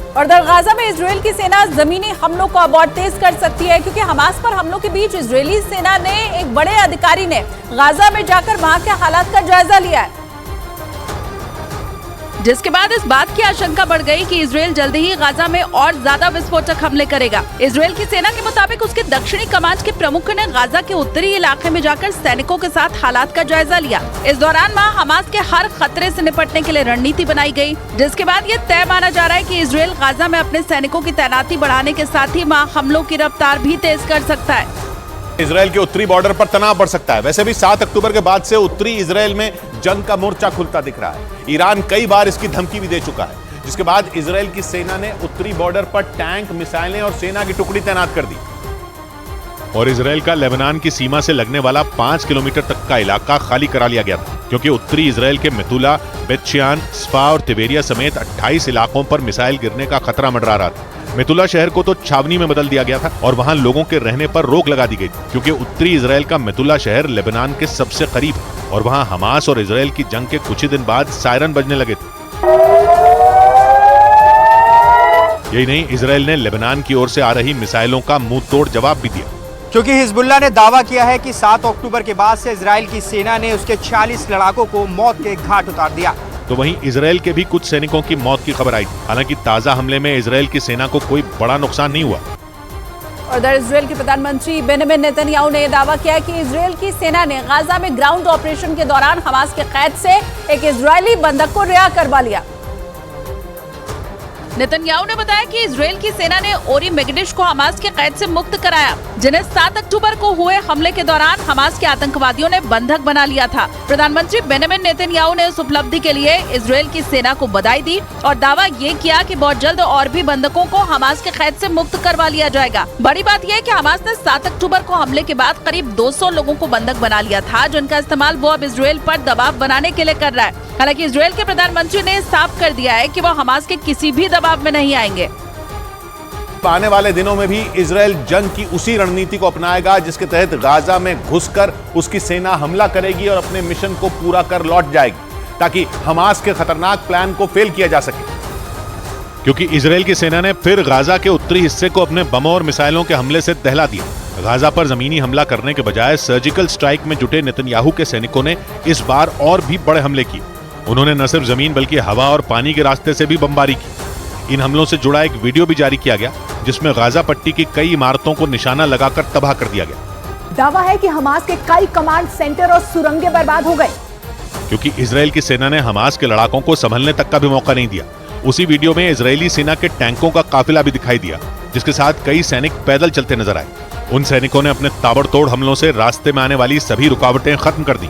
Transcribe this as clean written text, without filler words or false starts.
और उधर गाजा में इजराइल की सेना जमीनी हमलों को अब और तेज कर सकती है, क्योंकि हमास पर हमलों के बीच इजरायली सेना ने एक बड़े अधिकारी ने गाजा में जाकर वहां के हालात का जायजा लिया है, जिसके बाद इस बात की आशंका बढ़ गई कि इजराइल जल्दी ही गाजा में और ज्यादा विस्फोटक हमले करेगा। इजराइल की सेना के मुताबिक उसके दक्षिणी कमांड के प्रमुख ने गाजा के उत्तरी इलाके में जाकर सैनिकों के साथ हालात का जायजा लिया। इस दौरान वहां हमास के हर खतरे से निपटने के लिए रणनीति बनाई गई, जिसके बाद ये तय माना जा रहा है कि इजराइल गाजा में अपने सैनिकों की तैनाती बढ़ाने के साथ ही वहां हमलों की रफ्तार भी तेज कर सकता है। इजराइल के उत्तरी बॉर्डर पर तनाव बढ़ सकता है। वैसे भी 7 अक्टूबर के बाद से उत्तरी इजराइल में जंग का मोर्चा खुलता दिख रहा है। ईरान कई बार इसकी धमकी भी दे चुका है, जिसके बाद इजराइल की सेना ने उत्तरी बॉर्डर पर टैंक, मिसाइलें और सेना की टुकड़ी तैनात कर दी। और इजराइल का लेबनान की सीमा से लगने वाला 5 किलोमीटर तक का इलाका खाली करा लिया गया था, क्योंकि उत्तरी इजराइल के मेतुला, बेतशियान, स्फा और तिबेरिया समेत 28 इलाकों पर मिसाइल गिरने का खतरा मंडरा रहा था। मेतुला शहर को तो छावनी में बदल दिया गया था और वहां लोगों के रहने पर रोक लगा दी गई थी, क्योंकि उत्तरी इजराइल का मेतुला शहर लेबनान के सबसे करीब है और वहां हमास और इजराइल की जंग के कुछ ही दिन बाद सायरन बजने लगे थे। यही नहीं, इजराइल ने लेबनान की ओर से आ रही मिसाइलों का मुंह तोड़ जवाब भी दिया, क्योंकि हिजबुल्लाह ने दावा किया है कि 7 अक्टूबर के बाद से इजराइल की सेना ने उसके 40 लड़ाकों को मौत के घाट उतार दिया। तो वहीं इजराइल के भी कुछ सैनिकों की मौत की खबर आई। हालांकि ताजा हमले में इजराइल की सेना को कोई बड़ा नुकसान नहीं हुआ। और उधर इजराइल के प्रधानमंत्री बेंजामिन नेतन्याहू ने दावा किया कि इजराइल की सेना ने गाजा में ग्राउंड ऑपरेशन के दौरान हमास के कैद से एक इजरायली बंधक को रिहा करवा लिया। नेतन्याहू ने बताया कि इजराइल की सेना ने ओरी मेगडिश को हमास के कैद से मुक्त कराया, जिन्हें 7 अक्टूबर को हुए हमले के दौरान हमास के आतंकवादियों ने बंधक बना लिया था। प्रधानमंत्री बेंजामिन नेतन्याहू ने इस उपलब्धि के लिए इजराइल की सेना को बधाई दी और दावा ये किया कि बहुत जल्द और भी बंधकों को हमास के कैद से मुक्त करवा लिया जाएगा। बड़ी बात यह है कि हमास ने 7 अक्टूबर को हमले के बाद करीब 200 लोगों को बंधक बना लिया था, जिनका इस्तेमाल वो अब इजराइल पर दबाव बनाने के लिए कर रहा है। हालांकि इजराइल के प्रधानमंत्री ने साफ कर दिया है कि वो हमास के किसी भी दबाव में नहीं आएंगे। आने वाले दिनों में भी इजराइल जंग की उसी रणनीति को अपनाएगा, जिसके तहत गाजा में घुसकर उसकी सेना हमला करेगी और अपने मिशन को पूरा कर लौट जाएगी, ताकि हमास के खतरनाक प्लान को फेल किया जा सके। क्योंकि इजराइल की सेना ने फिर गाजा के उत्तरी हिस्से को अपने बमों और मिसाइलों के हमले से दहला दिया। गाजा पर जमीनी हमला करने के बजाय सर्जिकल स्ट्राइक में जुटे नेतन्याहू के सैनिकों ने इस बार और भी बड़े हमले किए। उन्होंने न सिर्फ जमीन बल्कि हवा और पानी के रास्ते से भी बमबारी की। इन हमलों से जुड़ा एक वीडियो भी जारी किया गया, जिसमें गाजा पट्टी की कई इमारतों को निशाना लगाकर तबाह कर दिया गया। दावा है कि हमास के कई कमांड सेंटर और सुरंगें बर्बाद हो गए, क्योंकि इजराइल की सेना ने हमास के लड़ाकों को संभलने तक का भी मौका नहीं दिया। उसी वीडियो में इजरायली सेना के टैंकों का काफिला भी दिखाई दिया, जिसके साथ कई सैनिक पैदल चलते नजर आए। उन सैनिकों ने अपने ताबड़तोड़ हमलों से रास्ते में आने वाली सभी रुकावटें खत्म कर दी।